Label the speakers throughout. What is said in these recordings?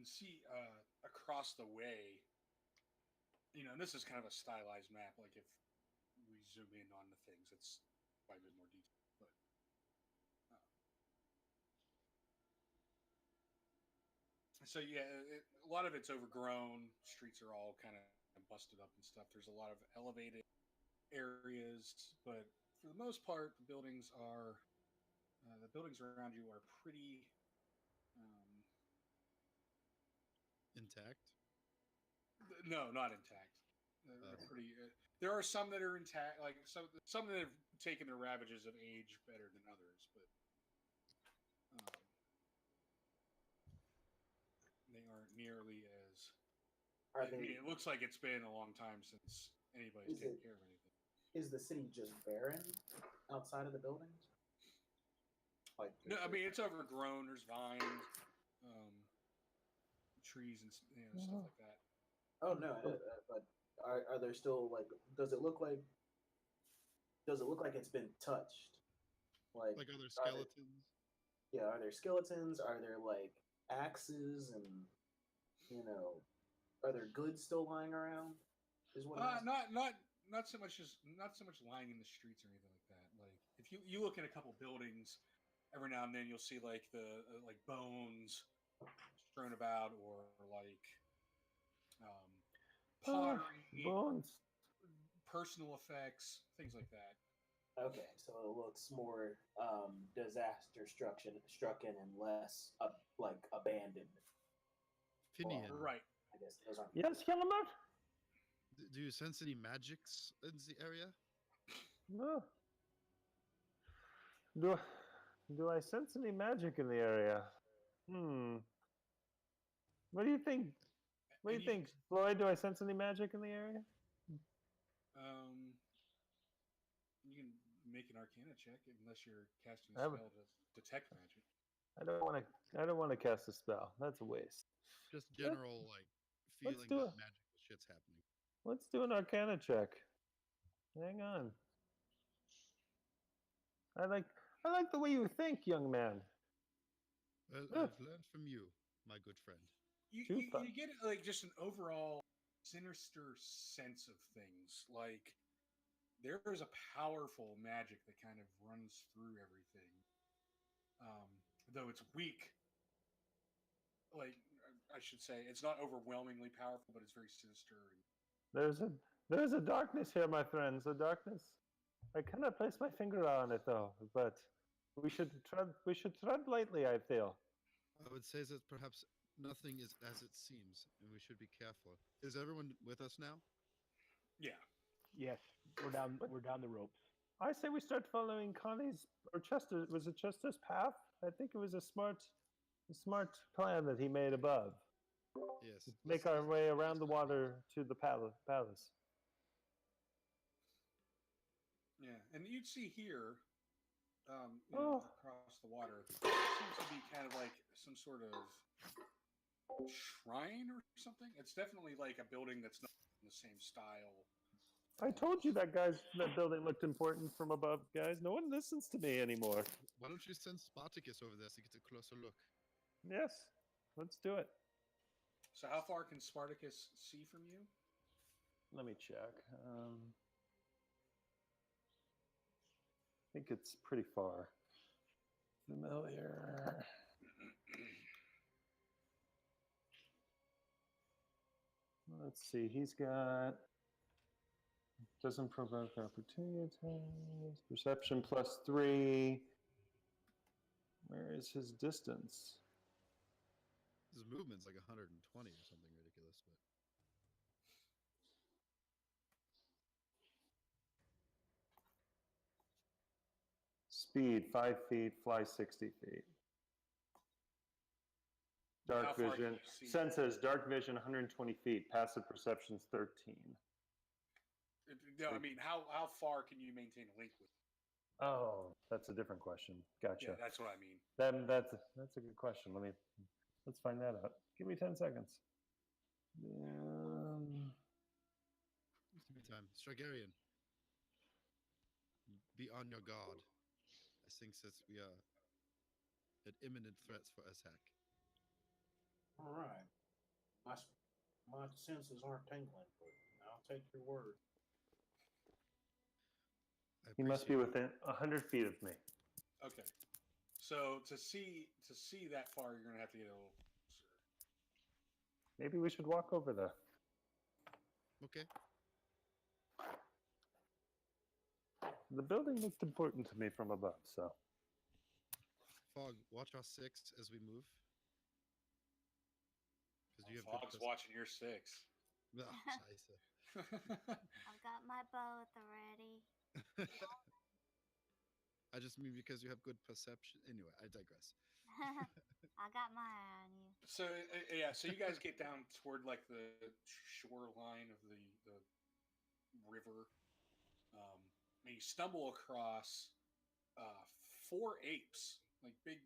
Speaker 1: can see across the way. And this is kind of a stylized map. Like if we zoom in on the things, it's quite a bit more detailed. But so yeah, a lot of it's overgrown. Streets are all kind of busted up and stuff. There's a lot of elevated areas, but for the most part, the buildings around you are pretty um,
Speaker 2: intact.
Speaker 1: No, not intact. They're pretty. There are some that are intact, like some that have taken the ravages of age better than others, but they aren't nearly as.
Speaker 3: Are
Speaker 1: I mean,
Speaker 3: they?
Speaker 1: it looks like it's been a long time since anybody's taken care of anything.
Speaker 3: Is the city just barren outside of the buildings?
Speaker 1: No, I mean it's overgrown. There's vines, trees, and stuff like that.
Speaker 3: Oh no, but are there still like? Does it look like it's been touched? Like
Speaker 2: are there skeletons?
Speaker 3: Are there skeletons? Are there like axes and are there goods still lying around? Is what
Speaker 1: not so much lying in the streets or anything like that. Like if you look at a couple buildings, every now and then you'll see like the like bones strewn about or like pottery,
Speaker 4: bones,
Speaker 1: personal effects, things like that.
Speaker 3: Okay, so it looks more disaster strucken and less like abandoned.
Speaker 2: Finian.
Speaker 1: Right.
Speaker 3: I guess those aren't.
Speaker 4: Yes, Helmut?
Speaker 2: Do you sense any magics in the area?
Speaker 4: No. Do I sense any magic in the area? What do you think? What do you think, Floyd? Do I sense any magic in the area?
Speaker 1: You can make an Arcana check unless you're casting a spell to detect magic.
Speaker 4: I don't want to cast a spell. That's a waste.
Speaker 2: Just general feeling that magical shit's happening.
Speaker 4: Let's do an Arcana check. Hang on. I like the way you think, young man.
Speaker 2: Well, I've learned from you, my good friend.
Speaker 1: You get like just an overall sinister sense of things. Like there is a powerful magic that kind of runs through everything. Though it's weak. Like I should say, it's not overwhelmingly powerful, but it's very sinister.
Speaker 4: There's a darkness here, my friends. A darkness. I cannot place my finger on it though, but we should tread lightly, I feel.
Speaker 2: I would say that perhaps nothing is as it seems, and we should be careful. Is everyone with us now?
Speaker 1: Yeah.
Speaker 5: Yes, we're down the ropes.
Speaker 4: I say we start following Connie's or Chester. Was it Chester's path? I think it was a smart plan that he made above.
Speaker 2: Yes.
Speaker 4: Make our way around the water to the palace.
Speaker 1: Yeah, and you'd see here, across the water, it seems to be kind of like some sort of shrine or something. It's definitely like a building that's not in the same style.
Speaker 4: I told you that building looked important from above, guys. No one listens to me anymore.
Speaker 2: Why don't you send Spartacus over there so you get a closer look?
Speaker 4: Yes, let's do it.
Speaker 1: So how far can Spartacus see from you?
Speaker 4: Let me check. I think it's pretty far. Familiar. Let's see. He's got... Doesn't provoke opportunities. Perception +3. Where is his distance?
Speaker 2: His movement's like 120 or something ridiculous, but...
Speaker 4: Speed 5 feet, fly 60 feet. Dark vision. Senses dark vision 120 feet. Passive perception's 13.
Speaker 1: No, I mean, how far can you maintain a link with?
Speaker 4: Oh, that's a different question. Gotcha.
Speaker 1: Yeah, that's what I mean.
Speaker 4: Then that's a good question. Let's find that out. Give me 10 seconds.
Speaker 2: Time. Stragarian. Be on your guard. I think that we are at imminent threats for Azak.
Speaker 3: All right. My senses aren't tingling, but I'll take your word.
Speaker 2: I
Speaker 4: He must be
Speaker 2: appreciate it.
Speaker 4: within 100 feet of me.
Speaker 1: Okay. So to see that far, you're gonna have to get a little closer.
Speaker 4: Maybe we should walk over there.
Speaker 2: Okay.
Speaker 4: The building looked important to me from above, so.
Speaker 2: Fog, watch our 6 as we move. Because you have
Speaker 1: Fog's
Speaker 2: good
Speaker 1: watching your 6.
Speaker 2: Oh, scheiße.
Speaker 6: I've got my bow at the ready.
Speaker 2: I just mean because you have good perception. Anyway, I digress.
Speaker 6: I got my eye on you.
Speaker 1: So yeah, so you guys get down toward like the shoreline of the river, and you stumble across 4 apes, like big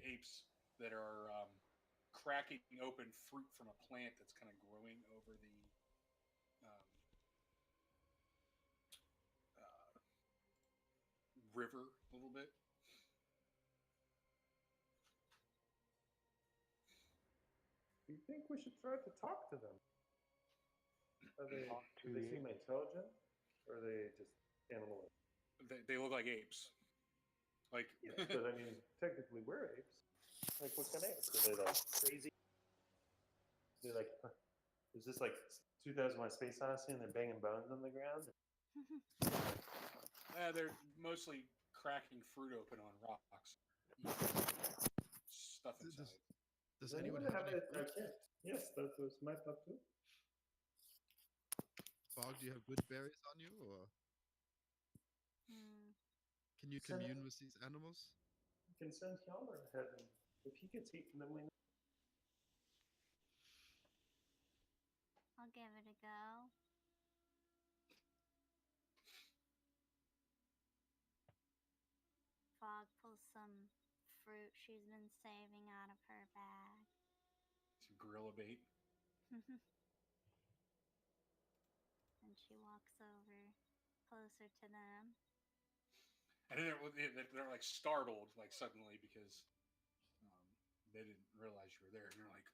Speaker 1: apes that are cracking open fruit from a plant that's kind of growing over the river a little bit.
Speaker 4: Do you think we should try to talk to them?
Speaker 5: Talk
Speaker 4: Do
Speaker 5: to
Speaker 4: they
Speaker 5: the-
Speaker 4: seem intelligent? Or are they just animals?
Speaker 1: They look like apes. Like,
Speaker 4: Yes, but I mean, technically we're apes. Like, what kind of apes? Are they like crazy? They're like, is this like 2001 Space Odyssey and they're banging bones on the ground?
Speaker 1: they're mostly cracking fruit open on rocks. Stuff inside.
Speaker 2: Does anyone have any fruit?
Speaker 4: Yes, that was my thought too.
Speaker 2: Fog, do you have good berries on you, or
Speaker 6: Hmm.
Speaker 2: can you
Speaker 4: Send-
Speaker 2: commune with these animals?
Speaker 4: We can send Hjalmar ahead, and if he gets eaten, then we know.
Speaker 6: I'll give it a go. Fog pulls some fruit she's been saving out of her bag.
Speaker 1: Some gorilla bait.
Speaker 6: And she walks over closer to them.
Speaker 1: And then they're like startled, like suddenly, because they didn't realize you were there. And they're like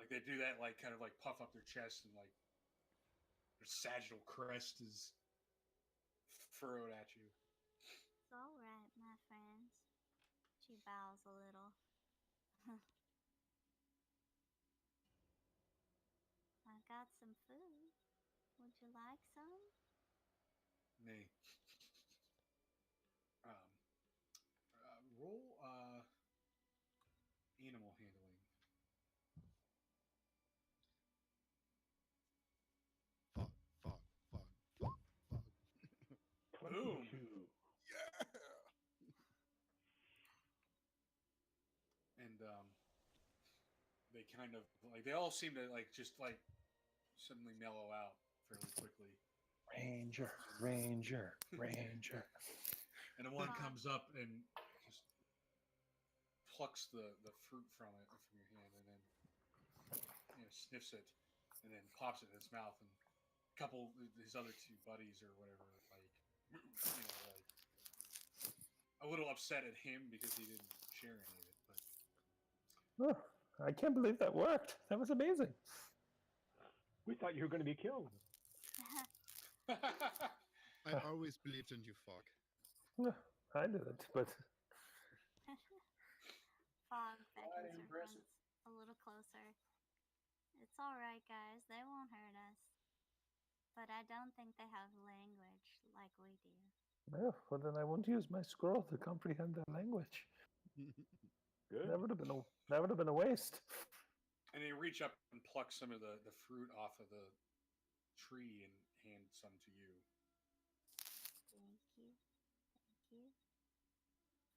Speaker 1: they do that, like kind of like puff up their chest, and like their sagittal crest is furrowed at you.
Speaker 6: It's all right, my friends. She bows a little. I got some food. Would you like some?
Speaker 1: Nay. Roll animal handling.
Speaker 2: Fog, fog, fog, fog, fog.
Speaker 1: Boom.
Speaker 5: 22.
Speaker 1: And they kind of like they all seem to like just like suddenly mellow out fairly quickly.
Speaker 4: Ranger, Ranger, Ranger.
Speaker 1: And the one comes up and just plucks the fruit from your hand, and then sniffs it, and then pops it in his mouth. And a couple his other 2 buddies or whatever, like like a little upset at him because he didn't share any of it. But
Speaker 4: Oh, I can't believe that worked. That was amazing.
Speaker 5: We thought you were going to be killed.
Speaker 2: I always believed in you, Fog.
Speaker 4: I did it, but
Speaker 6: Fog beckons her
Speaker 3: impressive.
Speaker 6: friends a little closer. It's all right, guys. They won't hurt us. But I don't think they have language like we do.
Speaker 4: well, then I won't use my scroll to comprehend their language.
Speaker 5: Good.
Speaker 4: That would have been a waste.
Speaker 1: and they reach up and pluck some of the fruit off of the tree and hand some to you.
Speaker 6: Thank you. Thank you.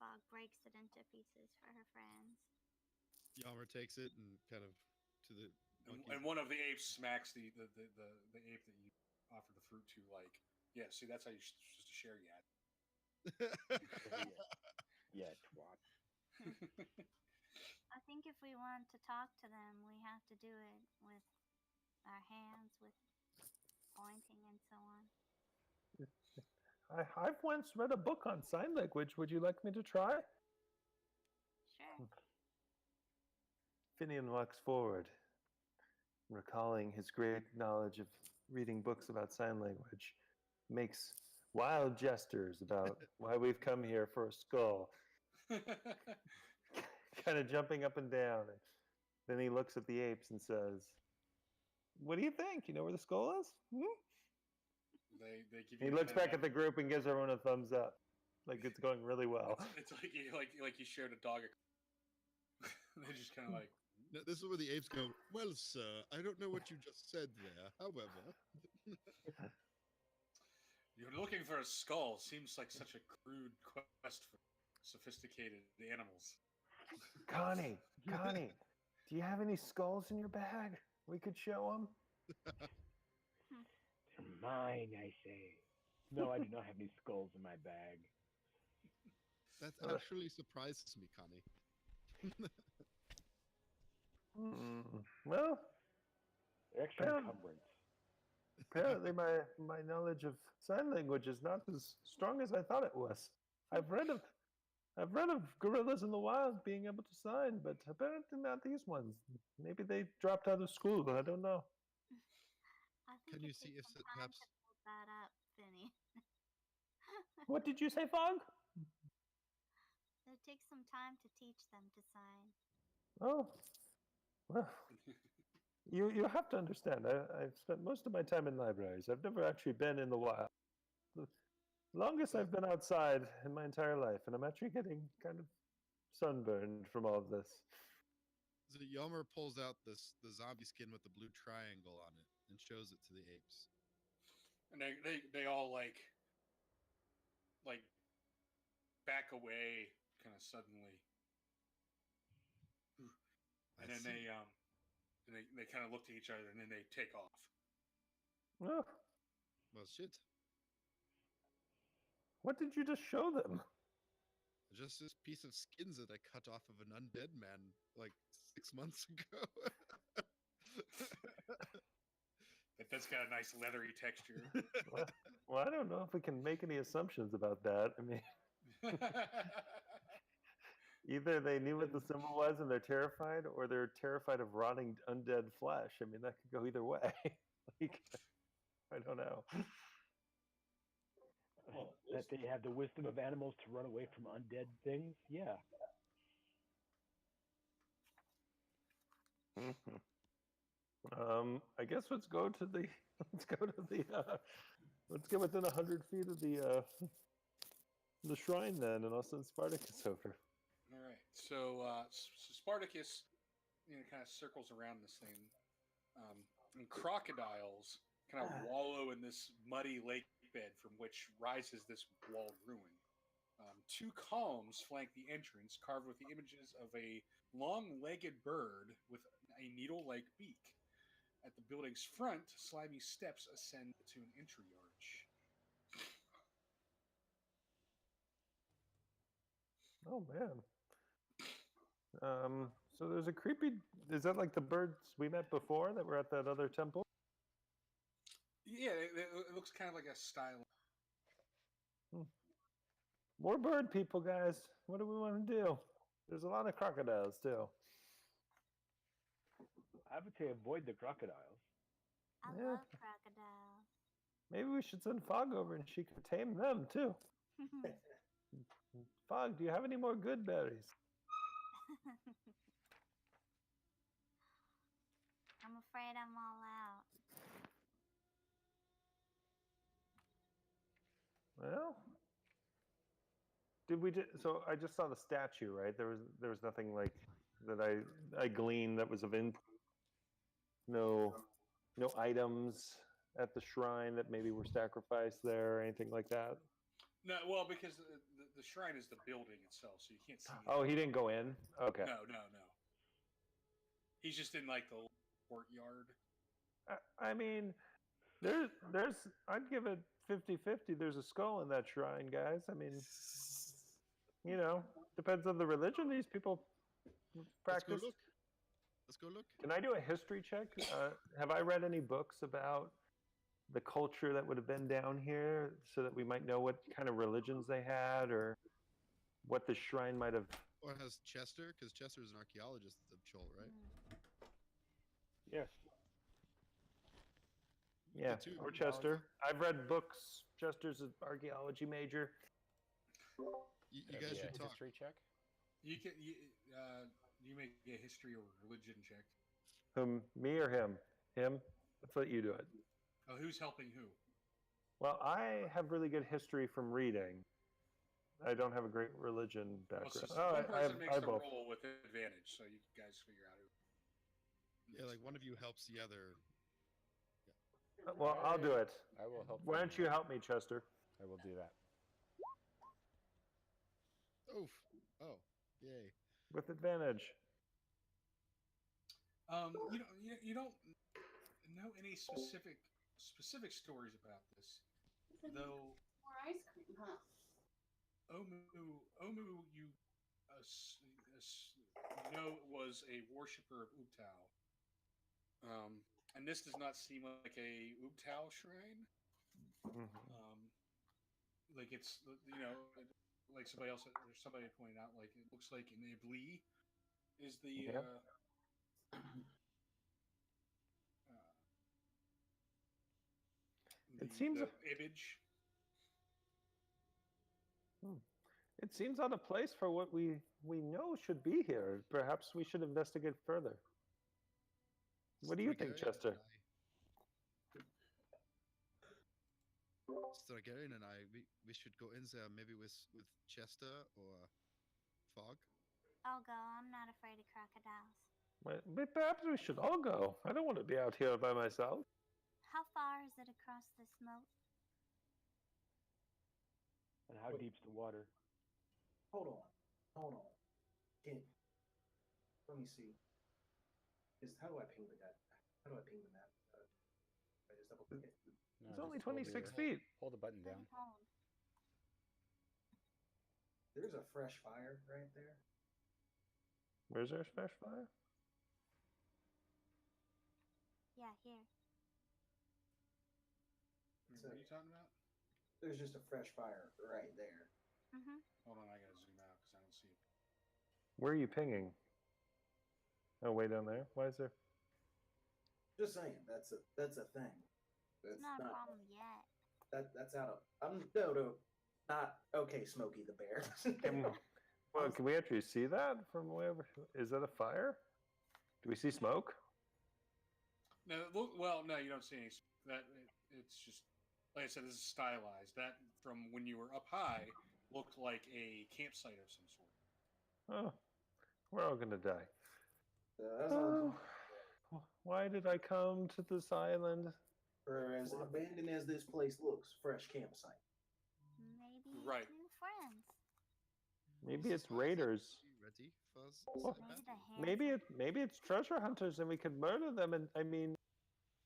Speaker 6: Fog breaks it into pieces for her friends.
Speaker 2: Yammer takes it and kind of to the
Speaker 1: And one of the apes smacks the ape that you offered the fruit to, like, yeah, see, that's how you're supposed to share yet.
Speaker 5: Yeah, twat.
Speaker 6: I think if we want to talk to them, we have to do it with our hands, with pointing and so on.
Speaker 4: I've once read a book on sign language. Would you like me to try?
Speaker 6: Sure.
Speaker 4: Finian walks forward, recalling his great knowledge of reading books about sign language, makes wild gestures about why we've come here for a skull, kind of jumping up and down. And then he looks at the apes and says, "What do you think? You know where the skull is?" Hmm?
Speaker 1: They give you.
Speaker 4: He looks back at the group and gives everyone a thumbs up, like it's going really well.
Speaker 1: It's like you showed a dog. They just kind of like.
Speaker 2: No, this is where the apes go, well, sir, I don't know what you just said there. However,
Speaker 1: You're looking for a skull. Seems like such a crude quest for sophisticated animals.
Speaker 4: Connie, do you have any skulls in your bag? We could show them.
Speaker 5: They're mine, I say. No, I do not have any skulls in my bag.
Speaker 2: that actually surprises me, Connie.
Speaker 4: Well,
Speaker 5: Extra
Speaker 4: Yeah.
Speaker 5: encumbrance.
Speaker 4: apparently my knowledge of sign language is not as strong as I thought it was. I've read of gorillas in the wild being able to sign, but apparently not these ones. Maybe they dropped out of school. I don't know.
Speaker 6: I think
Speaker 2: Can you
Speaker 6: it
Speaker 2: see
Speaker 6: takes
Speaker 2: if
Speaker 6: some
Speaker 2: it
Speaker 6: time
Speaker 2: perhaps-
Speaker 6: to build that up, Finny.
Speaker 4: What did you say, Fog?
Speaker 6: It takes some time to teach them to sign.
Speaker 4: Oh, well, you have to understand. I've spent most of my time in libraries. I've never actually been in the wild. The longest I've been outside in my entire life, and I'm actually getting kind of sunburned from all of this.
Speaker 2: So Yomer pulls out the zombie skin with the blue triangle on it and shows it to the apes.
Speaker 1: And they all like back away kind of suddenly. And then they kind of look to each other and then they take off.
Speaker 4: Oh,
Speaker 2: Well, shit.
Speaker 4: what did you just show them?
Speaker 2: Just this piece of skins that I cut off of an undead man like 6 months ago.
Speaker 1: That's got a nice leathery texture.
Speaker 4: Well, I don't know if we can make any assumptions about that. I mean, either they knew what the symbol was and they're terrified, or they're terrified of rotting undead flesh. I mean, that could go either way. Like, I don't know.
Speaker 5: That they have the wisdom of animals to run away from undead things? Yeah.
Speaker 4: I guess let's go to the let's get within 100 feet of the shrine then, and I'll send Spartacus over.
Speaker 1: All right. So Spartacus, kind of circles around this thing, and crocodiles kind of wallow in this muddy lake bed from which rises this walled ruin. Two columns flank the entrance, carved with the images of a long-legged bird with a needle-like beak. At the building's front, slimy steps ascend to an entry arch.
Speaker 4: Oh man. So there's a creepy. Is that like the birds we met before that were at that other temple?
Speaker 1: Yeah, it looks kind of like a style.
Speaker 4: More bird people, guys. What do we want to do? There's a lot of crocodiles too.
Speaker 5: I would say avoid the crocodiles.
Speaker 6: I
Speaker 4: Yeah.
Speaker 6: love crocodiles.
Speaker 4: Maybe we should send Fog over and she could tame them too. Fog, do you have any more good berries?
Speaker 6: I'm afraid I'm all out.
Speaker 4: Well, so I just saw the statue, right? There was nothing like that I gleaned that was of input. No items at the shrine that maybe were sacrificed there or anything like that.
Speaker 1: No, well, because the shrine is the building itself, so you can't see.
Speaker 4: Oh, he didn't go in? Okay.
Speaker 1: No. He's just in like the courtyard.
Speaker 4: I mean, there's I'd give it 50-50. There's a skull in that shrine, guys. I mean, depends on the religion these people practice.
Speaker 2: Let's go look.
Speaker 4: Can I do a history check? Have I read any books about the culture that would have been down here so that we might know what kind of religions they had or what the shrine might have
Speaker 2: Or has Chester? Because Chester is an archaeologist of Chol, right?
Speaker 5: Yes.
Speaker 4: Yeah,
Speaker 2: The two
Speaker 4: or
Speaker 2: of you.
Speaker 4: Chester. I've read books. Chester's an archaeology major.
Speaker 2: You
Speaker 7: That'd
Speaker 2: guys
Speaker 7: be a
Speaker 2: should talk.
Speaker 7: history check.
Speaker 1: You can you make a history or religion check.
Speaker 4: Me or him? Him. Let's let you do it.
Speaker 1: Oh, who's helping who?
Speaker 4: Well, I have really good history from reading. I don't have a great religion
Speaker 1: Well,
Speaker 4: background.
Speaker 1: so
Speaker 4: Oh,
Speaker 1: one person makes
Speaker 4: I
Speaker 1: the
Speaker 4: both.
Speaker 1: roll with advantage, so you guys figure out who.
Speaker 2: Yeah, like one of you helps the other.
Speaker 4: Well, I'll do it.
Speaker 7: I will help.
Speaker 4: Why
Speaker 7: them
Speaker 4: don't you help me, Chester?
Speaker 7: I will do that.
Speaker 2: Oof. Oh, yay.
Speaker 4: With advantage.
Speaker 1: You don't know any specific stories about this, though.
Speaker 8: More ice cream, huh?
Speaker 1: Omu, you know, was a worshiper of Ubtao. And this does not seem like a Ubtao shrine. Like it's, like somebody pointed out, like it looks like an Ibli is the
Speaker 4: It seems
Speaker 1: the image.
Speaker 4: It seems out of place for what we know should be here. Perhaps we should investigate further. What do you think, Chester?
Speaker 2: Stargarian and I, we should go in there maybe with Chester or Fog.
Speaker 6: I'll go. I'm not afraid of crocodiles.
Speaker 4: But perhaps we should all go. I don't want to be out here by myself.
Speaker 6: How far is it across this moat?
Speaker 5: And how deep's the water?
Speaker 3: Hold on. Let me see. How do I ping the map? I just double click it.
Speaker 7: No,
Speaker 4: It's
Speaker 7: just
Speaker 4: only
Speaker 7: hold
Speaker 4: 26
Speaker 7: the-
Speaker 4: feet.
Speaker 7: Hold the button down.
Speaker 6: Hold.
Speaker 3: There's a fresh fire right there.
Speaker 4: Where's our fresh fire?
Speaker 6: Yeah, here.
Speaker 1: What are you talking about?
Speaker 3: There's just a fresh fire right there.
Speaker 1: Hold on, I gotta zoom out because I don't see it.
Speaker 4: Where are you pinging? Oh, way down there. Why is there?
Speaker 3: Just saying, that's a thing.
Speaker 6: It's
Speaker 3: That's
Speaker 6: not a problem yet.
Speaker 3: that's out of. No, not okay. Smokey the Bear.
Speaker 4: Well, can we actually see that from wherever? Is that a fire? Do we see smoke?
Speaker 1: No, no, you don't see any. It's just like I said. This is stylized. That from when you were up high looked like a campsite of some sort.
Speaker 4: Oh, we're all gonna die.
Speaker 3: That's
Speaker 4: Oh, why did I come to this island?
Speaker 3: For as abandoned as this place looks, fresh campsite.
Speaker 6: Maybe
Speaker 1: Right.
Speaker 6: new friends.
Speaker 4: Maybe it's raiders.
Speaker 2: You ready for us?
Speaker 4: Well,
Speaker 6: Maybe the hands.
Speaker 4: Maybe it's treasure hunters, and we could murder them, and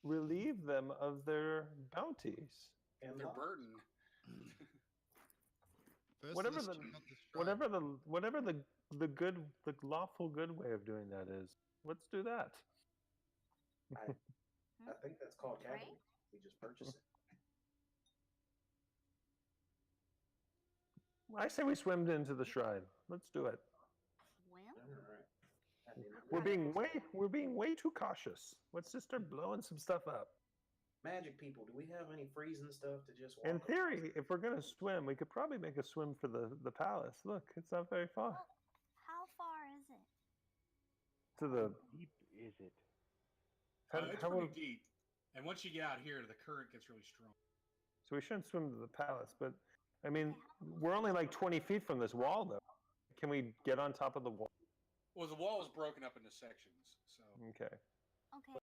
Speaker 4: relieve them of their bounties.
Speaker 3: And
Speaker 1: Their burden.
Speaker 2: First,
Speaker 4: Whatever
Speaker 2: let's
Speaker 4: the
Speaker 2: check out this shrine.
Speaker 4: whatever the lawful good way of doing that is. Let's do that.
Speaker 3: I think that's called
Speaker 6: Right?
Speaker 3: capital. We just purchase it.
Speaker 4: I say we swim into the shrine. Let's do it.
Speaker 6: Swim?
Speaker 3: All right.
Speaker 4: We're being way too cautious. Let's just start blowing some stuff up.
Speaker 3: Magic people, do we have any freezing stuff to just walk
Speaker 4: In
Speaker 3: across?
Speaker 4: theory, if we're gonna swim, we could probably make a swim for the palace. Look, it's not very far.
Speaker 6: Well, how far is it?
Speaker 4: To the
Speaker 5: How deep is it?
Speaker 1: It's
Speaker 4: how
Speaker 1: pretty
Speaker 4: would-
Speaker 1: deep, and once you get out here, the current gets really strong.
Speaker 4: so we shouldn't swim to the palace, but we're only like 20 feet from this wall, though. Can we get on top of the wall?
Speaker 1: Well, the wall is broken up into sections, so
Speaker 4: Okay.
Speaker 6: Okay,